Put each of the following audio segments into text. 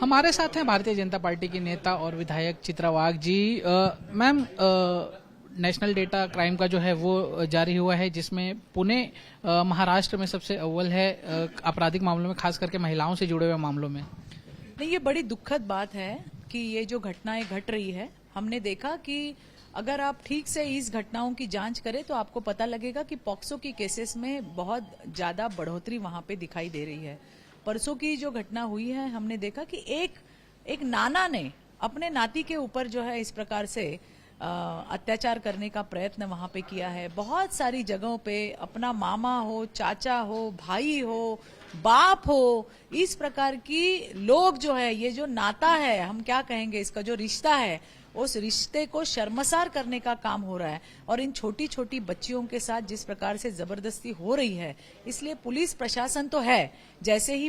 हमारे साथ हैं भारतीय जनता पार्टी की नेता और विधायक चित्रा वाघ जी। मैम, नेशनल डेटा क्राइम का जो है वो जारी हुआ है, जिसमें पुणे महाराष्ट्र में सबसे अव्वल है आपराधिक मामलों में, खास करके महिलाओं से जुड़े हुए मामलों में। नहीं, ये बड़ी दुखद बात है कि ये जो घटनाएं घट रही है, हमने देखा कि अगर आप ठीक से इस घटनाओं की जांच करें तो आपको पता लगेगा कि पॉक्सो की केसेस में बहुत ज्यादा बढ़ोतरी वहां पे दिखाई दे रही है। परसों की जो घटना हुई है, हमने देखा कि एक नाना ने अपने नाती के ऊपर जो है इस प्रकार से अत्याचार करने का प्रयत्न वहां पे किया है। बहुत सारी जगहों पे अपना मामा हो, चाचा हो, भाई हो, बाप हो, इस प्रकार की लोग जो है, ये जो नाता है, हम क्या कहेंगे इसका, जो रिश्ता है, उस रिश्ते को शर्मसार करने का काम हो रहा है। और इन छोटी छोटी बच्चियों के साथ जिस प्रकार से जबरदस्ती हो रही है, इसलिए पुलिस प्रशासन तो है, जैसे ही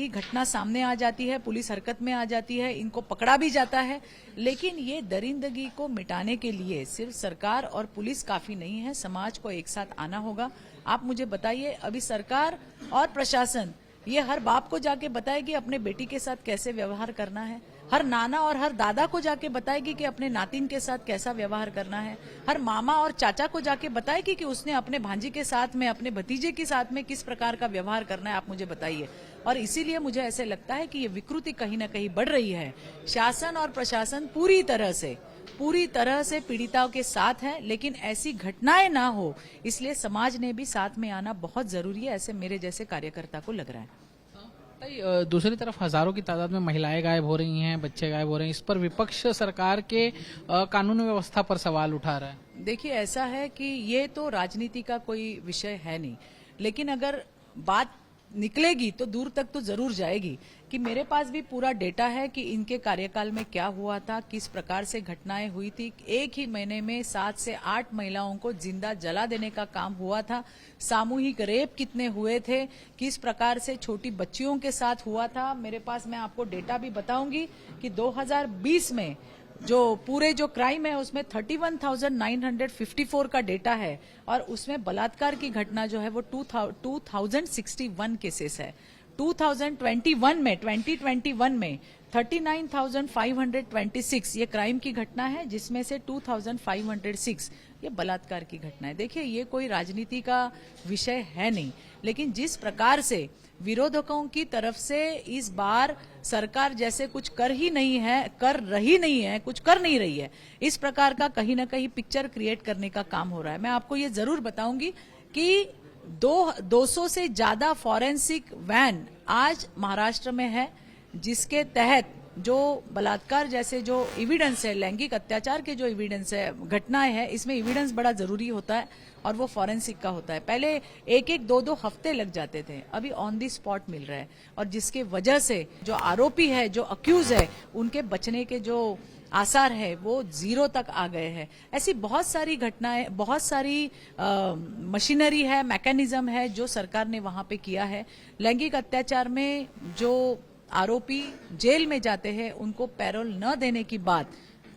घटना सामने आ जाती है, पुलिस हरकत में आ जाती है, इनको पकड़ा भी जाता है। लेकिन ये दरिंदगी को मिटाने के लिए सिर्फ सरकार और पुलिस काफी नहीं है, समाज को एक साथ आना होगा। आप मुझे बताइए, अभी सरकार और प्रशासन ये हर बाप को जाके बताएगी अपने बेटी के साथ कैसे व्यवहार करना है, हर नाना और हर दादा को जाके बताएगी कि अपने नातिन के साथ कैसा व्यवहार करना है, हर मामा और चाचा को जाके बताएगी कि उसने अपने भांजी के साथ में, अपने भतीजे के साथ में किस प्रकार का व्यवहार करना है। आप मुझे बताइए। और इसीलिए मुझे ऐसे लगता है कि ये विकृति कहीं ना कहीं बढ़ रही है। शासन और प्रशासन पूरी तरह से पीड़िताओं के साथ है, लेकिन ऐसी घटनाएं ना हो, इसलिए समाज ने भी साथ में आना बहुत जरूरी है, ऐसे मेरे जैसे कार्यकर्ता को लग रहा है। दूसरी तरफ हजारों की तादाद में महिलाएं गायब हो रही हैं, बच्चे गायब हो रहे हैं। इस पर विपक्ष सरकार के कानून व्यवस्था पर सवाल उठा रहा है। देखिए, ऐसा है कि ये तो राजनीति का कोई विषय है नहीं, लेकिन अगर बात निकलेगी तो दूर तक तो जरूर जाएगी कि मेरे पास भी पूरा डेटा है कि इनके कार्यकाल में क्या हुआ था, किस प्रकार से घटनाएं हुई थी। एक ही महीने में 7 से 8 महिलाओं को जिंदा जला देने का काम हुआ था। सामूहिक रेप कितने हुए थे, किस प्रकार से छोटी बच्चियों के साथ हुआ था। मेरे पास, मैं आपको डेटा भी बताऊंगी कि 2020 में जो पूरे जो क्राइम है उसमें 31,954 का डेटा है, और उसमें बलात्कार की घटना जो है वो 2061 केसेस है। 2021 में 39,526 ये क्राइम की घटना है, जिसमें से 2,506 ये बलात्कार की घटना है। देखिए, ये कोई राजनीति का विषय है नहीं, लेकिन जिस प्रकार से विरोधकों की तरफ से इस बार सरकार जैसे कुछ कर रही नहीं है, कुछ कर नहीं रही है, इस प्रकार का कहीं ना कहीं पिक्चर क्रिएट करने का काम हो रहा है। मैं आपको ये जरूर बताऊंगी कि 200 से ज्यादा फॉरेंसिक वैन आज महाराष्ट्र में है, जिसके तहत जो बलात्कार जैसे जो एविडेंस है, लैंगिक अत्याचार के जो एविडेंस है, घटनाएं है, इसमें एविडेंस बड़ा जरूरी होता है और वो फॉरेंसिक का होता है। पहले एक 2 हफ्ते लग जाते थे, अभी ऑन दी स्पॉट मिल रहा है, और जिसके वजह से जो आरोपी है, जो अक्यूज है, उनके बचने के जो आसार है वो 0 तक आ गए हैं। ऐसी बहुत सारी घटनाएं, बहुत सारी मशीनरी है, मैकेनिज्म है जो सरकार ने वहां पे किया है। लैंगिक अत्याचार में जो आरोपी जेल में जाते हैं, उनको पैरोल न देने की बात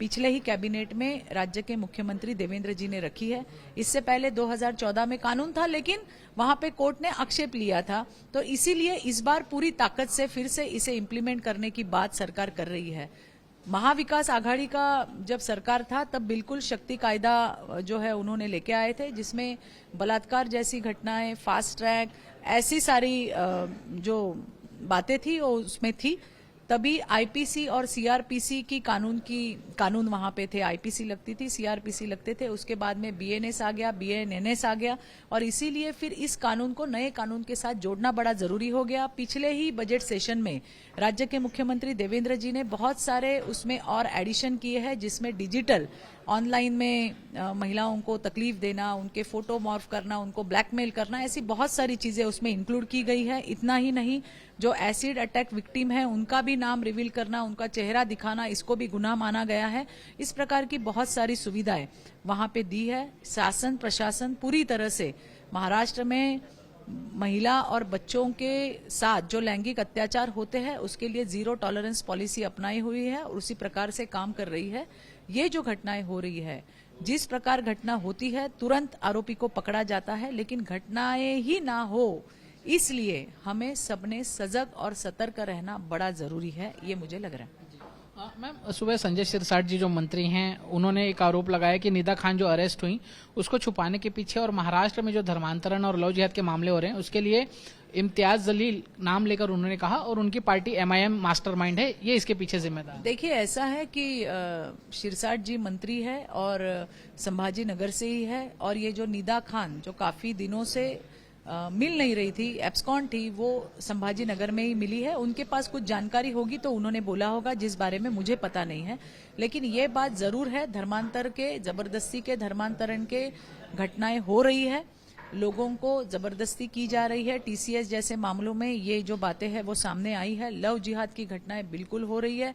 पिछले ही कैबिनेट में राज्य के मुख्यमंत्री देवेंद्र जी ने रखी है। इससे पहले 2014 में कानून था, लेकिन वहां पे कोर्ट ने आक्षेप लिया था। तो इसीलिए इस बार पूरी ताकत से फिर से इसे इम्प्लीमेंट करने की बात सरकार कर रही है। महाविकास आघाड़ी का जब सरकार था, तब बिल्कुल शक्ति कायदा जो है उन्होंने लेके आए थे, जिसमें बलात्कार जैसी घटनाएं, फास्ट ट्रैक, ऐसी सारी जो बातें थी वो उसमें थी। तभी आईपीसी और सीआरपीसी की कानून वहां पे थे। आईपीसी लगती थी, सीआरपीसी लगते थे, उसके बाद में बीएनएस आ गया, बीएनएनएस आ गया, और इसीलिए फिर इस कानून को नए कानून के साथ जोड़ना बड़ा जरूरी हो गया। पिछले ही बजट सेशन में राज्य के मुख्यमंत्री देवेंद्र जी ने बहुत सारे उसमें और एडिशन किए हैं, जिसमें डिजिटल ऑनलाइन में महिलाओं को तकलीफ देना, उनके फोटो मॉर्फ करना, उनको ब्लैकमेल करना, ऐसी बहुत सारी चीजें उसमें इंक्लूड की गई है। इतना ही नहीं, जो एसिड अटैक विक्टिम है उनका भी नाम रिवील करना, उनका चेहरा दिखाना, इसको भी गुनाह माना गया है। इस प्रकार की बहुत सारी सुविधाएं वहां पे दी है। शासन प्रशासन पूरी तरह से महाराष्ट्र में महिला और बच्चों के साथ जो लैंगिक अत्याचार होते हैं उसके लिए 0 टॉलरेंस पॉलिसी अपनाई हुई है और उसी प्रकार से काम कर रही है। ये जो घटनाएं हो रही है, जिस प्रकार घटना होती है तुरंत आरोपी को पकड़ा जाता है, लेकिन घटनाएं ही ना हो इसलिए हमें सबने सजग और सतर्क रहना बड़ा जरूरी है, ये मुझे लग रहा है। मैम, सुबह संजय सिरसाट जी जो मंत्री हैं उन्होंने एक आरोप लगाया कि निदा खान जो अरेस्ट हुई उसको छुपाने के पीछे और महाराष्ट्र में जो धर्मांतरण और लव जिहाद के मामले हो रहे हैं उसके लिए इम्तियाज जलील नाम लेकर उन्होंने कहा और उनकी पार्टी MIM मास्टरमाइंड है, ये इसके पीछे जिम्मेदार है। देखिए ऐसा है कि शिरसाट जी मंत्री है और संभाजी नगर से ही है, और ये जो निदा खान जो काफी दिनों से मिल नहीं रही थी, एब्सकॉन थी, वो संभाजी नगर में ही मिली है। उनके पास कुछ जानकारी होगी तो उन्होंने बोला होगा, जिस बारे में मुझे पता नहीं है। लेकिन ये बात जरूर है, धर्मांतर के, जबरदस्ती के धर्मांतरण के घटनाएं हो रही है, लोगों को जबरदस्ती की जा रही है। TCS जैसे मामलों में ये जो बातें हैं वो सामने आई है। लव जिहाद की घटनाएं बिल्कुल हो रही है,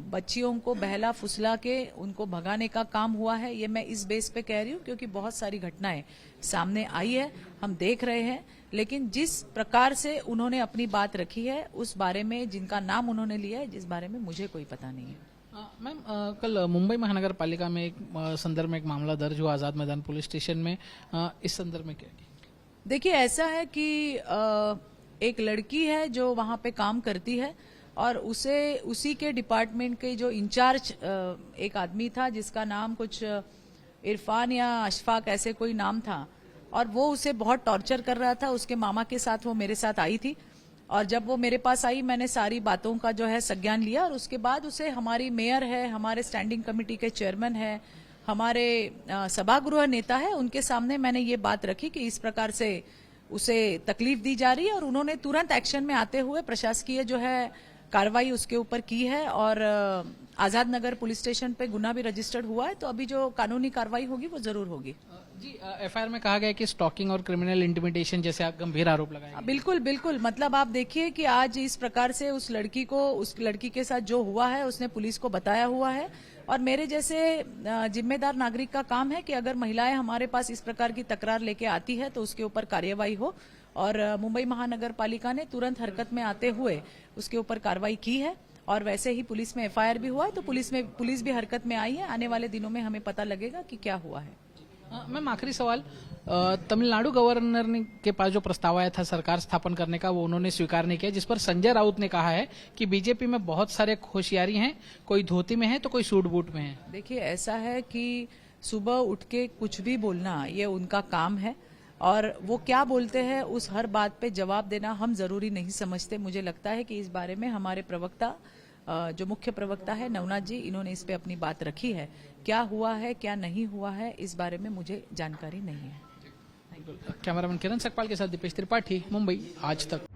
बच्चियों को बहला फुसला के उनको भगाने का काम हुआ है। ये मैं इस बेस पे कह रही हूँ क्योंकि बहुत सारी घटनाएं सामने आई है, हम देख रहे हैं। लेकिन जिस प्रकार से उन्होंने अपनी बात रखी है उस बारे में, जिनका नाम उन्होंने लिया है, जिस बारे में मुझे कोई पता नहीं है। मैम, कल मुंबई महानगर पालिका में एक संदर्भ में एक मामला दर्ज हुआ आजाद मैदान पुलिस स्टेशन में, इस संदर्भ में क्या? देखिए ऐसा है कि एक लड़की है जो वहां पे काम करती है और उसी के डिपार्टमेंट के जो इंचार्ज एक आदमी था जिसका नाम कुछ इरफान या अशफाक ऐसे कोई नाम था, और वो उसे बहुत टॉर्चर कर रहा था। उसके मामा के साथ वो मेरे साथ आई थी, और जब वो मेरे पास आई मैंने सारी बातों का जो है संज्ञान लिया, और उसके बाद उसे हमारी मेयर है, हमारे स्टैंडिंग कमेटी के चेयरमैन है, हमारे सभागृह नेता है, उनके सामने मैंने ये बात रखी कि इस प्रकार से उसे तकलीफ दी जा रही है, और उन्होंने तुरंत एक्शन में आते हुए प्रशासकीय जो है कार्रवाई उसके ऊपर की है, और आजाद नगर पुलिस स्टेशन पे गुना भी रजिस्टर्ड हुआ है। तो अभी जो कानूनी कार्रवाई होगी वो जरूर होगी। जी, FIR में कहा गया कि स्टॉकिंग और क्रिमिनल इंटिमिडेशन जैसे आप गंभीर आरोप लगाए। बिल्कुल बिल्कुल, मतलब आप देखिए कि आज इस प्रकार से उस लड़की के साथ जो हुआ है उसने पुलिस को बताया हुआ है, और मेरे जैसे जिम्मेदार नागरिक का काम है कि अगर महिलाएं हमारे पास इस प्रकार की तकरार लेके आती है तो उसके ऊपर कार्यवाही हो, और मुंबई महानगर पालिका ने तुरंत हरकत में आते हुए उसके ऊपर कार्रवाई की है, और वैसे ही पुलिस में FIR भी हुआ है, तो पुलिस भी हरकत में आई है। आने वाले दिनों में हमें पता लगेगा कि क्या हुआ है। मैम, आखिरी सवाल, तमिलनाडु गवर्नर के पास जो प्रस्ताव आया था सरकार स्थापन करने का वो उन्होंने स्वीकार नहीं किया, जिस पर संजय राउत ने कहा है कि बीजेपी में बहुत सारे होशियारी हैं, कोई धोती में है तो कोई सूट बूट में है। देखिए ऐसा है कि सुबह उठ के कुछ भी बोलना ये उनका काम है, और वो क्या बोलते हैं उस हर बात पे जवाब देना हम जरूरी नहीं समझते। मुझे लगता है कि इस बारे में हमारे प्रवक्ता, जो मुख्य प्रवक्ता है नवनाथ जी, इन्होंने इस पे अपनी बात रखी है। क्या हुआ है क्या नहीं हुआ है इस बारे में मुझे जानकारी नहीं है। कैमरामैन किरण सकपाल के साथ दीपेश त्रिपाठी, मुंबई आज तक।